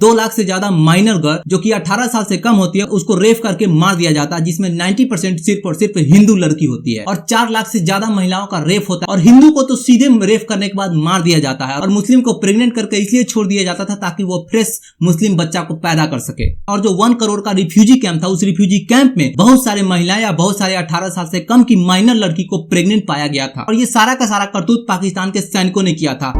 2 लाख से ज्यादा minor girl जो कि 18 साल से कम होती है उसको रेप करके मार दिया जाता है, जिसमें 90% सिर्फ और सिर्फ हिंदू लड़की होती है। और 4 लाख से ज्यादा महिलाओं का रेप होता है और हिंदू को तो सीधे रेप करने के बाद मार दिया जाता है और मुस्लिम को प्रेग्नेंट करके इसलिए छोड़ दिया जाता था ताकि वो फ्रेश मुस्लिम बच्चा को पैदा कर सके। और जो 1 करोड़ का रिफ्यूजी कैंप था, उस रिफ्यूजी कैंप में बहुत सारे महिलाएं या बहुत सारे 18 साल से कम की माइनर लड़की को प्रेग्नेंट पाया गया था और ये सारा का सारा करतूत पाकिस्तान के सैनिकों ने किया था।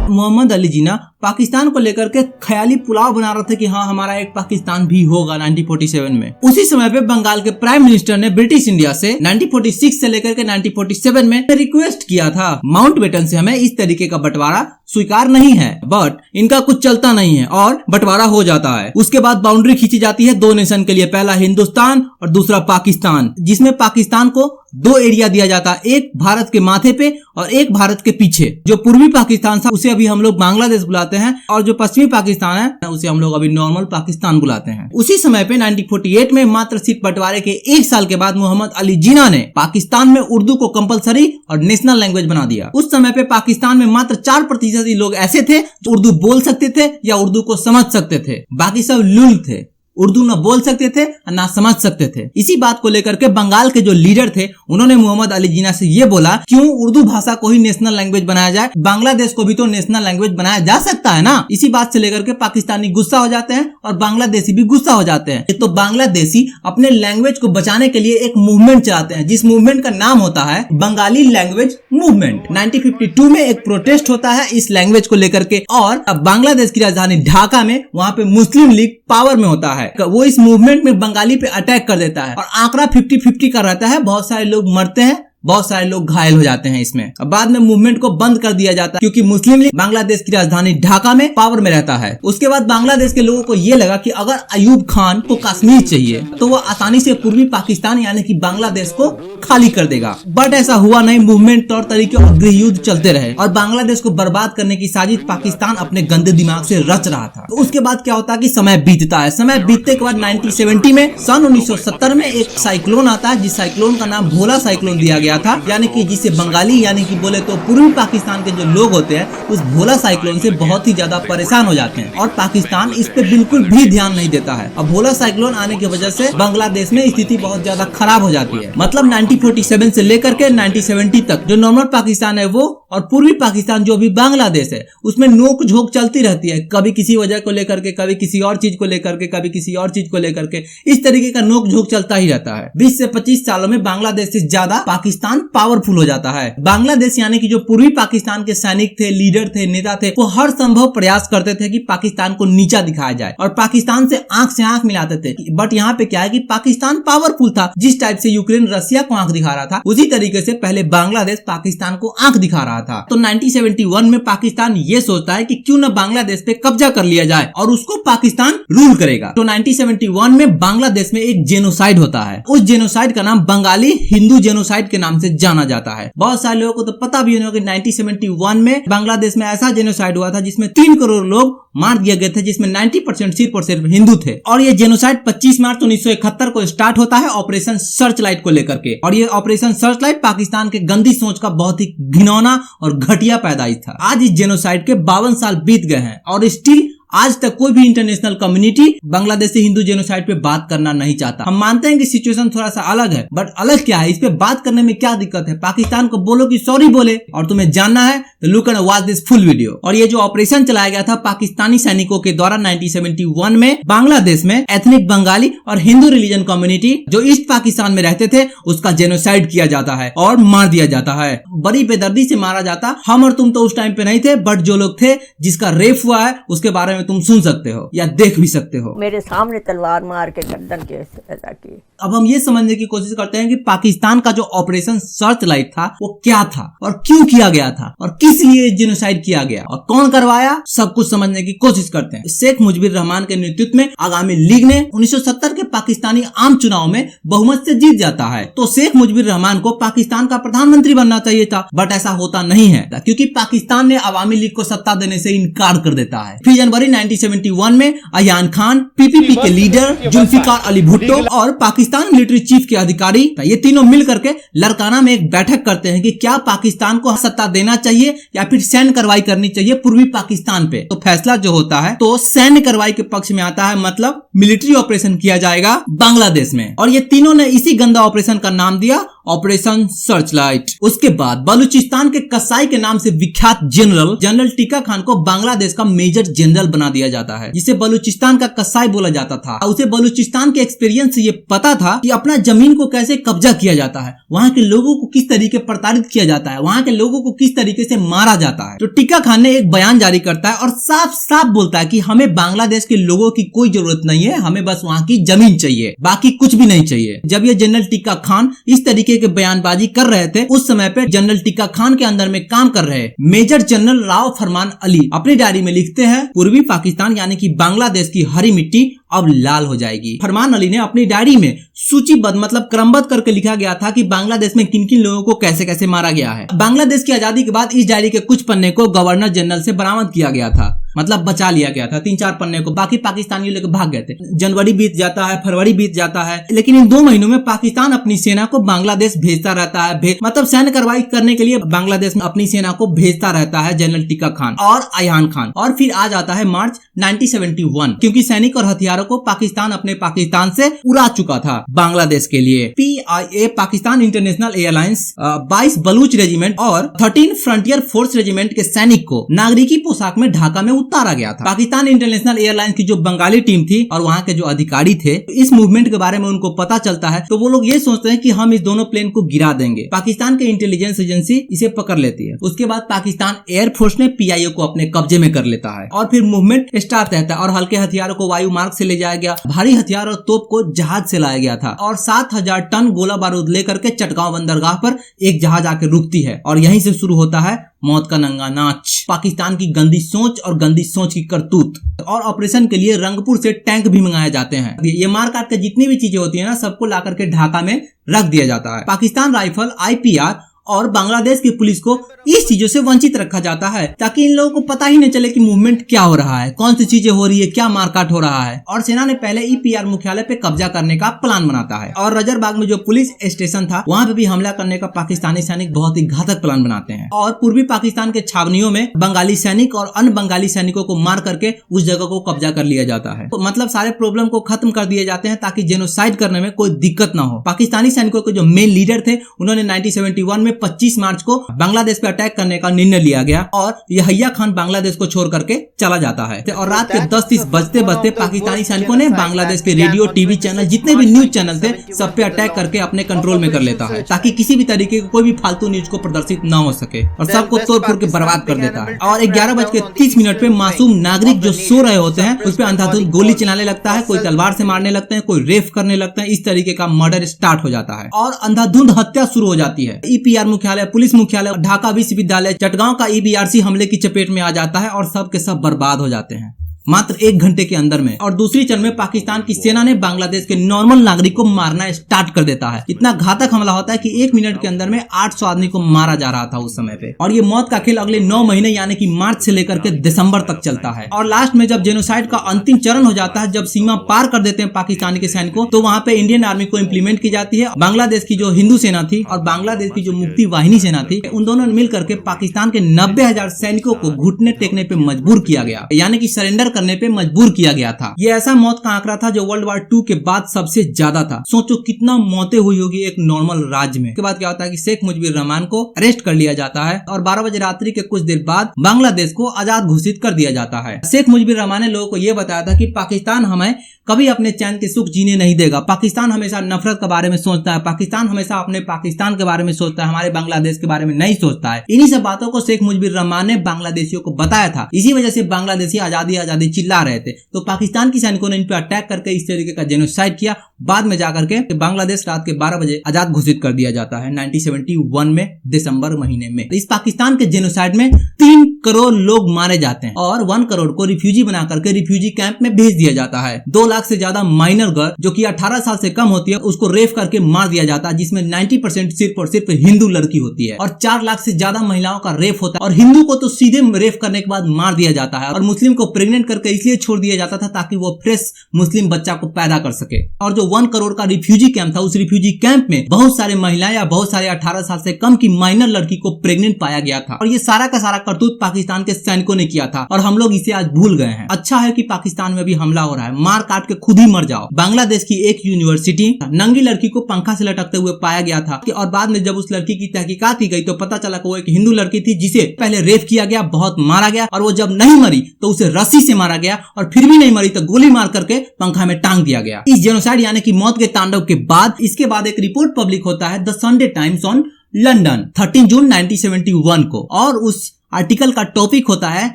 मोहम्मद अली जिन्ना पाकिस्तान को लेकर के ख्याली पुलाव बना रहे थे कि हाँ हमारा एक पाकिस्तान भी होगा 1947 में। उसी समय पे बंगाल के प्राइम मिनिस्टर ने ब्रिटिश इंडिया से 1946 से लेकर के 1947 में रिक्वेस्ट किया था माउंटबेटन से हमें इस तरीके का बंटवारा स्वीकार नहीं है, बट इनका कुछ चलता नहीं है और बंटवारा हो जाता है। उसके बाद बाउंड्री खींची जाती है 2 नेशन के लिए, पहला हिंदुस्तान और दूसरा पाकिस्तान, जिसमें पाकिस्तान को 2 एरिया दिया जाता है, एक भारत के माथे पे और एक भारत के पीछे। जो पूर्वी पाकिस्तान था उसे अभी हम लोग बांग्लादेश बुलाते हैं और जो पश्चिमी पाकिस्तान है उसे हम लोग अभी नॉर्मल पाकिस्तान बुलाते हैं। उसी समय पे 1948 में मात्र सिर्फ बंटवारे के 1 साल के बाद मोहम्मद अली जिन्ना ने पाकिस्तान में उर्दू को कंपलसरी और नेशनल लैंग्वेज बना दिया। उस समय पे पाकिस्तान में मात्र 4% ही लोग ऐसे थे जो उर्दू बोल सकते थे या उर्दू को समझ सकते थे, बाकी सब लुल थे, उर्दू न बोल सकते थे और ना समझ सकते थे। इसी बात को लेकर के बंगाल के जो लीडर थे उन्होंने मोहम्मद अली जिन्ना से ये बोला क्यों उर्दू भाषा को ही नेशनल लैंग्वेज बनाया जाए, बांग्लादेश को भी तो नेशनल लैंग्वेज बनाया जा सकता है ना। इसी बात से लेकर के पाकिस्तानी गुस्सा हो जाते हैं और बांग्लादेशी भी गुस्सा हो जाते हैं। तो बांग्लादेशी अपने लैंग्वेज को बचाने के लिए एक मूवमेंट चलाते हैं जिस मूवमेंट का नाम होता है बंगाली लैंग्वेज मूवमेंट। 1952 में एक प्रोटेस्ट होता है इस लैंग्वेज को लेकर के और बांग्लादेश की राजधानी ढाका में वहाँ पे मुस्लिम लीग पावर में होता है। वो इस मूवमेंट में बंगाली पे अटैक कर देता है और आंकड़ा 50-50 का रहता है, बहुत सारे लोग मरते हैं, बहुत सारे लोग घायल हो जाते हैं इसमें। अब बाद में मूवमेंट को बंद कर दिया जाता है क्योंकि मुस्लिम लीग बांग्लादेश की राजधानी ढाका में पावर में रहता है। उसके बाद बांग्लादेश के लोगों को ये लगा कि अगर अयूब खान को कश्मीर चाहिए तो वो आसानी से पूर्वी पाकिस्तान यानी कि बांग्लादेश को खाली कर देगा, बट ऐसा हुआ नहीं। मूवमेंट तौर तरीके और गृह युद्ध चलते रहे और बांग्लादेश को बर्बाद करने की साजिश पाकिस्तान अपने गंदे दिमाग से रच रहा था। तो उसके बाद क्या होता है कि समय बीतता है। समय बीतने के बाद 1970 में सन 1970 में एक साइक्लोन आता है जिस साइक्लोन का नाम भोला साइक्लोन दिया गया था, यानी कि जिसे बंगाली यानी कि बोले तो पूर्वी पाकिस्तान के जो लोग होते हैं उस भोला साइक्लोन से बहुत ही ज्यादा परेशान हो जाते हैं और पाकिस्तान इस पे बिल्कुल भी ध्यान नहीं देता है। अब भोला साइक्लोन आने की वजह से बांग्लादेश में स्थिति बहुत ज्यादा खराब हो जाती है। मतलब 1947 से लेकर के 1970 तक जो नॉर्मल पाकिस्तान है वो और पूर्वी पाकिस्तान जो भी बांग्लादेश है उसमें नोक झोंक चलती रहती है, कभी किसी वजह को लेकर के, कभी किसी और चीज को लेकर के, कभी किसी और चीज को लेकर के, इस तरीके का नोक झोंक चलता ही रहता है। 20 से 25 सालों में बांग्लादेश से ज्यादा पाकिस्तान पावरफुल हो जाता है। बांग्लादेश यानी कि जो पूर्वी पाकिस्तान के सैनिक थे, लीडर थे, नेता थे, वो हर संभव प्रयास करते थे कि पाकिस्तान को नीचा दिखाया जाए और पाकिस्तान से आंख मिलाते थे। बट यहाँ पे क्या है कि पाकिस्तान पावरफुल था, जिस टाइप से यूक्रेन रशिया को आंख दिखा रहा था उसी तरीके से पहले बांग्लादेश पाकिस्तान को आंख दिखा रहा था। तो 1971 में पाकिस्तान ये सोचता है कि क्यों न बांग्लादेश पे कब्जा कर लिया जाए और उसको पाकिस्तान रूल करेगा। तो 1971 में बांग्लादेश में एक जेनोसाइड होता है। उस जेनोसाइड का नाम बंगाली हिंदू जेनोसाइड के नाम से जाना जाता है। बहुत सारे लोगों को तो पता भी नहीं होगा कि 1971 में बांग्लादेश में ऐसा जेनोसाइड हुआ था जिसमें 3 करोड़ लोग मार दिए गए थे, जिसमें 90% सिर्फ और सिर्फ हिंदू थे। और ये जेनोसाइड 25 मार्च 1971 को स्टार्ट होता है ऑपरेशन सर्चलाइट को लेकर के। और ये ऑपरेशन सर्चलाइट पाकिस्तान के गंदी सोच का बहुत ही घिनौना और घटिया पैदाइश था। आज इस जेनोसाइड के 52 साल बीत गए हैं और स्टिल आज तक कोई भी international community Bangladeshi Hindu genocide पे बात करना नहीं चाहता। हम मानते हैं कि सिचुएशन थोड़ा सा अलग है, बट अलग क्या है, इस पे बात करने में क्या दिक्कत है? पाकिस्तान को बोलो कि सॉरी बोले। और तुम्हें जानना है तो look and watch this full video. और ये जो ऑपरेशन चलाया गया था पाकिस्तानी सैनिकों के द्वारा 1971 में बांग्लादेश में एथनिक बंगाली और हिंदू रिलीजन कम्युनिटी जो ईस्ट पाकिस्तान में रहते थे उसका जेनोसाइड किया जाता है और मार दिया जाता है। बड़ी बेदर्दी से मारा जाता। हम और तुम तो उस टाइम पे नहीं थे, बट जो लोग थे जिसका रेप हुआ है उसके बारे में तुम सुन सकते हो या देख भी सकते हो। मेरे सामने तलवार मार के गर्दन के ऐसा की। अब हम ये समझने की कोशिश करते हैं कि पाकिस्तान का जो ऑपरेशन सर्च लाइट था वो क्या था और क्यों किया गया था और किस इसलिए जेनोसाइड किया गया। और कौन करवाया, सब कुछ समझने की कोशिश करते हैं। शेख मुजीबुर रहमान के नेतृत्व में आवामी लीग ने 1970 के पाकिस्तानी आम चुनाव में बहुमत से जीत जाता है। तो शेख मुजीबुर रहमान को पाकिस्तान का प्रधानमंत्री बनना चाहिए था, बट ऐसा होता नहीं है क्योंकि पाकिस्तान ने आवामी लीग को सत्ता देने से इनकार कर देता है। फिर जनवरी 1971 में अयान खान, पीपीपी के लीडर जुल्फिकार अली भुट्टो और पाकिस्तान मिलिट्री चीफ के अधिकारी, ये तीनों मिल करके लड़काना में एक बैठक करते हैं कि क्या पाकिस्तान को सत्ता देना चाहिए या फिर सैन्य कार्रवाई करनी चाहिए पूर्वी पाकिस्तान पे। तो फैसला जो होता है तो सैन्य कार्रवाई के पक्ष में आता है, मतलब मिलिट्री ऑपरेशन किया जाएगा बांग्लादेश में। और ये तीनों ने इसी गंदा ऑपरेशन का नाम दिया ऑपरेशन सर्चलाइट। उसके बाद बलूचिस्तान के कसाई के नाम से विख्यात जनरल टीका खान को बांग्लादेश का मेजर जनरल बना दिया जाता है, जिसे बलूचिस्तान का कसाई बोला जाता था। उसे बलूचिस्तान के एक्सपीरियंस से ये पता था कि अपना जमीन को कैसे कब्जा किया जाता है, वहाँ के लोगों को किस तरीके प्रताड़ित किया जाता है, वहाँ के लोगों को किस तरीके से मारा जाता है। तो टीका खान ने एक बयान जारी करता है और साफ साफ बोलता है कि हमें बांग्लादेश के लोगों की कोई जरूरत नहीं है, हमें बस वहाँ की जमीन चाहिए, बाकी कुछ भी नहीं चाहिए। जब ये जनरल टीका खान इस तरीके के बयानबाजी कर रहे थे, उस समय पे जनरल टीका खान के अंदर में काम कर रहे मेजर जनरल राव फरमान अली अपनी डायरी में लिखते हैं, पूर्वी पाकिस्तान यानी कि बांग्लादेश की हरी मिट्टी अब लाल हो जाएगी। फरमान अली ने अपनी डायरी में सूचीबद्ध मतलब क्रमबद्ध करके लिखा गया था कि बांग्लादेश में किन किन लोगों को कैसे कैसे मारा गया है। बांग्लादेश की आजादी के बाद इस डायरी के कुछ पन्ने को गवर्नर जनरल से बरामद किया गया था, मतलब बचा लिया गया था 3-4 पन्ने को, बाकी पाकिस्तानियों लेकर भाग गए थे। जनवरी बीत जाता है, फरवरी बीत जाता है, लेकिन इन 2 महीनों में पाकिस्तान अपनी सेना को बांग्लादेश भेजता रहता है, मतलब सैन्य कार्रवाई करने के लिए बांग्लादेश में अपनी सेना को भेजता रहता है जनरल टीका खान और अयान खान। और फिर आ जाता है मार्च 1971, क्योंकि सैनिक और हथियारों को पाकिस्तान अपने पाकिस्तान से उड़ा चुका था बांग्लादेश के लिए। PIA Pakistan international airlines 22 Baloch regiment और 13 फ्रंटियर फोर्स रेजिमेंट के सैनिक को नागरिकी पोशाक में ढाका में उतारा गया था। पाकिस्तान इंटरनेशनल एयरलाइंस की जो बंगाली टीम थी और वहाँ के जो अधिकारी थे, इस मूवमेंट के बारे में उनको पता चलता है, तो वो लोग ये सोचते हैं कि हम इस दोनों प्लेन को गिरा देंगे। पाकिस्तान के इंटेलिजेंस एजेंसी इसे पकड़ लेती है। उसके बाद पाकिस्तान एयरफोर्स ने PIA को अपने कब्जे में कर लेता है और फिर मूवमेंट स्टार्ट रहता है और हल्के हथियारों को वायु मार्ग से ले जाया गया, भारी हथियार और तोप को जहाज से लाया गया था और 7000 टन गोला बारूद लेकर के चटगांव बंदरगाह पर एक जहाज आकर रुकती है और यहीं से शुरू होता है मौत का नंगा नाच, पाकिस्तान की गंदी सोच और गंदी सोच की करतूत। और ऑपरेशन के लिए रंगपुर से टैंक भी मंगाए जाते हैं। ये मार काट के जितनी भी चीजें होती है ना, सबको ला करके ढाका में रख दिया जाता है। पाकिस्तान राइफल, IPR और बांग्लादेश की पुलिस को इस चीजों से वंचित रखा जाता है ताकि इन लोगों को पता ही नहीं चले कि मूवमेंट क्या हो रहा है, कौन सी चीजें हो रही है, क्या मारकाट हो रहा है। और सेना ने पहले EPR मुख्यालय पे कब्जा करने का प्लान बनाता है और रजरबाग में जो पुलिस स्टेशन था वहाँ पे भी हमला करने का पाकिस्तानी सैनिक बहुत ही घातक प्लान बनाते हैं और पूर्वी पाकिस्तान के छावनियों में बंगाली सैनिक और अन्य बंगाली सैनिकों को मार करके उस जगह को कब्जा कर लिया जाता है। तो मतलब सारे प्रॉब्लम को खत्म कर दिए जाते हैं ताकि जेनोसाइड करने में कोई दिक्कत ना हो। पाकिस्तानी सैनिकों के जो मेन लीडर थे, उन्होंने 1971 में 25 मार्च को बांग्लादेश पे अटैक करने का निर्णय लिया गया और यहिया खान बांग्लादेश को छोड़ करके चला जाता है। और रात के 10:30 बजते बजते पाकिस्तानी सैनिकों ने बांग्लादेश के रेडियो, टीवी चैनल, जितने भी न्यूज चैनल थे, सब पे अटैक करके अपने कंट्रोल में कर लेता है ताकि किसी भी तरीके का कोई भी फालतू न्यूज को प्रदर्शित न हो सके और सबको तोड़ फोड़ के बर्बाद कर देता है। और 11:30 पे मासूम नागरिक जो सो रहे होते हैं उस पर अंधाधुंध गोली चलाने लगता है, कोई तलवार से मारने लगते हैं, कोई रेप करने लगते हैं। इस तरीके का मर्डर स्टार्ट हो जाता है और अंधाधुंध हत्या शुरू हो जाती है। EPR मुख्यालय, पुलिस मुख्यालय, ढाका विश्वविद्यालय, चटगांव का EBRC हमले की चपेट में आ जाता है और सब के सब बर्बाद हो जाते हैं मात्र 1 घंटे के अंदर में। और दूसरी चरण में पाकिस्तान की सेना ने बांग्लादेश के नॉर्मल नागरिक को मारना स्टार्ट कर देता है। इतना घातक हमला होता है कि 1 मिनट के अंदर में 800 आदमी को मारा जा रहा था उस समय पे। और ये मौत का खेल अगले 9 महीने यानी कि मार्च से लेकर के दिसंबर तक चलता है। और लास्ट में जब जेनोसाइड का अंतिम चरण हो जाता है, जब सीमा पार कर देते हैं पाकिस्तानी के सैनिकों, तो वहाँ पे इंडियन आर्मी को इम्प्लीमेंट की जाती है। बांग्लादेश की जो हिंदू सेना थी और बांग्लादेश की जो मुक्ति वाहिनी सेना थी, उन दोनों ने मिलकर के पाकिस्तान के 90,000 सैनिकों को घुटने टेकने पे मजबूर किया गया, यानी कि सरेंडर करने पे मजबूर किया गया था। ये ऐसा मौत का आंकड़ा था जो वर्ल्ड वार 2 के बाद सबसे ज्यादा था। सोचो कितना मौतें हुई होगी एक नॉर्मल राज्य में। के बाद क्या होता है कि शेख मुजीबुर रहमान को अरेस्ट कर लिया जाता है और 12 बजे रात्रि के कुछ देर बाद बांग्लादेश को आजाद घोषित कर दिया जाता है। शेख मुजीबुर रहमान ने लोगों को यह बताया था कि पाकिस्तान हमें कभी अपने चैन के सुख जीने नहीं देगा। पाकिस्तान हमेशा नफरत के बारे में सोचता है, पाकिस्तान हमेशा अपने पाकिस्तान के बारे में सोचता है, हमारे बांग्लादेश के बारे में नहीं सोचता है। इन्हीं सब बातों को शेख मुजीबुर रहमान ने बांग्लादेशियों को बताया था। इसी वजह से बांग्लादेशी आजादी आतंकवादी चिल्ला रहे थे, तो पाकिस्तान के सैनिकों ने इन पे अटैक करके इस तरीके का जेनोसाइड किया। बाद में जाकर के बांग्लादेश रात के 12 बजे आजाद घोषित कर दिया जाता है 1971 में दिसंबर महीने में। इस पाकिस्तान के जेनोसाइड में 3 करोड़ लोग मारे जाते हैं और 1 करोड़ को रिफ्यूजी बना करके रिफ्यूजी कैंप में भेज दिया जाता है। 2 लाख से ज्यादा माइनर गर्ल जो कि 18 साल से कम होती है उसको रेप करके मार दिया जाता है, जिसमें 90% सिर्फ और सिर्फ हिंदू लड़की होती है। और 4 लाख से ज्यादा महिलाओं का रेप होता है और हिंदू को तो सीधे रेप करने के बाद मार दिया जाता है और मुस्लिम को प्रेग्नेंट करके इसलिए छोड़ दिया जाता था ताकि वो फ्रेश मुस्लिम बच्चा को पैदा कर सके। और जो 1 करोड़ का रिफ्यूजी कैंप था, उस रिफ्यूजी कैंप में बहुत सारे महिलाएं या बहुत सारे 18 साल से कम की माइनर लड़की को प्रेग्नेंट पाया गया था। और ये सारा का सारा करतूत पाकिस्तान के सैनिकों ने किया था और हम लोग इसे आज भूल गए हैं। अच्छा है कि पाकिस्तान में भी हमला हो रहा है, मार काट के खुद ही मर जाओ। बांग्लादेश की एक यूनिवर्सिटी नंगी लड़की को पंखा से लटकते हुए पाया गया था और बाद में जब उस लड़की की तहकीकात की गई तो पता चला कि वो एक हिंदू लड़की थी जिसे पहले रेप किया गया, बहुत मारा गया और वो जब नहीं मरी तो उसे रस्सी से मारा गया और फिर भी नहीं मरी तो गोली मार करके पंखा में टांग दिया गया। इस जेनोसाइड यानी कि मौत के तांडव के बाद इसके बाद एक रिपोर्ट पब्लिक होता है the Sunday times on London 13 जून 1971 को और उस आर्टिकल का टॉपिक होता है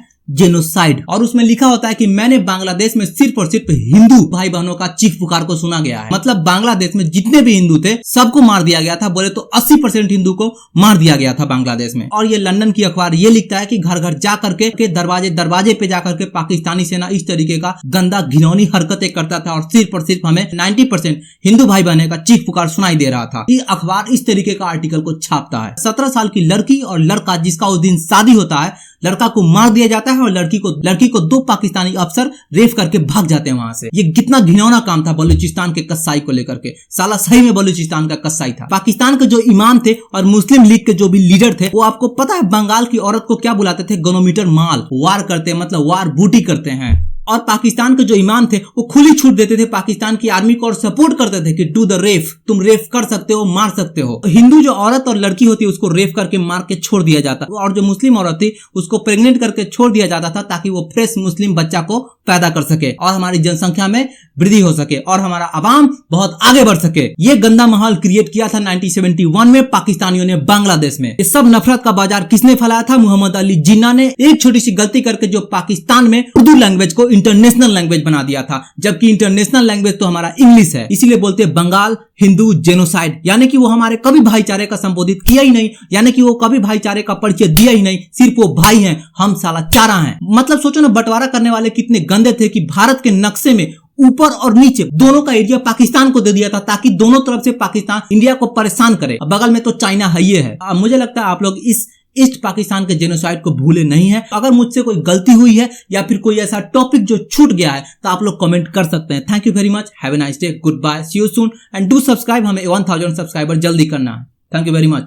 जेनोसाइड और उसमें लिखा होता है कि मैंने बांग्लादेश में सिर्फ और सिर्फ हिंदू भाई बहनों का चीख पुकार को सुना गया है। मतलब बांग्लादेश में जितने भी हिंदू थे सबको मार दिया गया था, बोले तो 80% हिंदू को मार दिया गया था बांग्लादेश में। और ये लंदन की अखबार ये लिखता है कि घर घर जा करके दरवाजे पे जाकर के पाकिस्तानी सेना इस तरीके का गंदा घिनौनी हरकतें करता था और सिर्फ हमें 90% हिंदू भाई बहने का चीख पुकार सुनाई दे रहा था। ये अखबार इस तरीके का आर्टिकल को छापता है। 17 साल की लड़की और लड़का जिसका उस दिन शादी होता है, लड़का को मार दिया जाता है और लड़की को 2 पाकिस्तानी अफसर रेप करके भाग जाते हैं वहां से। ये कितना घिनौना काम था बलूचिस्तान के कसाई को लेकर के। साला सही में बलूचिस्तान का कसाई था। पाकिस्तान के जो इमाम थे और मुस्लिम लीग के जो भी लीडर थे वो आपको पता है बंगाल की औरत को क्या बुलाते थे? गोनोमीटर माल। वार करते मतलब वार बूटी करते हैं। और पाकिस्तान के जो इमाम थे वो खुली छूट देते थे पाकिस्तान की आर्मी को और सपोर्ट करते थे कि डू द रेप, तुम रेप कर सकते हो, मार सकते हो। हिंदू जो औरत और लड़की होती है उसको रेप करके मार के छोड़ दिया जाता और जो मुस्लिम औरत थी उसको प्रेग्नेंट करके छोड़ दिया जाता था ताकि वो फ्रेश मुस्लिम बच्चा को पैदा कर सके और हमारी जनसंख्या में वृद्धि हो सके और हमारा अवाम बहुत आगे बढ़ सके। ये गंदा माहौल क्रिएट किया था 1971 में पाकिस्तानियों ने बांग्लादेश में। ये सब नफरत का बाजार किसने फैलाया था? मोहम्मद अली जिन्ना ने एक छोटी सी गलती करके जो पाकिस्तान में उर्दू लैंग्वेज को इंटरनेशनल लैंग्वेज बना दिया था, जबकि इंटरनेशनल लैंग्वेज तो हमारा इंग्लिश है। इसीलिए बोलते हैं बंगाल हिंदू जेनोसाइड, यानी कि वो हमारे कभी भाईचारे का संबोधित किया ही नहीं, यानी कि वो कभी भाईचारे का परिचय दिया ही नहीं। सिर्फ वो भाई हैं, हम साला चारा हैं। मतलब सोचो ना बंटवारा करने वाले कितने गंदे थे कि भारत के नक्शे में ऊपर और नीचे दोनों का एरिया पाकिस्तान को दे दिया था ताकि दोनों तरफ से पाकिस्तान इंडिया को परेशान करे। बगल में तो चाइना है ही है। मुझे लगता है आप लोग इस ईस्ट पाकिस्तान के जेनोसाइड को भूले नहीं है। अगर मुझसे कोई गलती हुई है या फिर कोई ऐसा टॉपिक जो छूट गया है तो आप लोग कमेंट कर सकते हैं। Thank you very much, have a nice day, goodbye, see you soon and do subscribe. हमें 1000 सब्सक्राइबर जल्दी करना है। Thank you very much.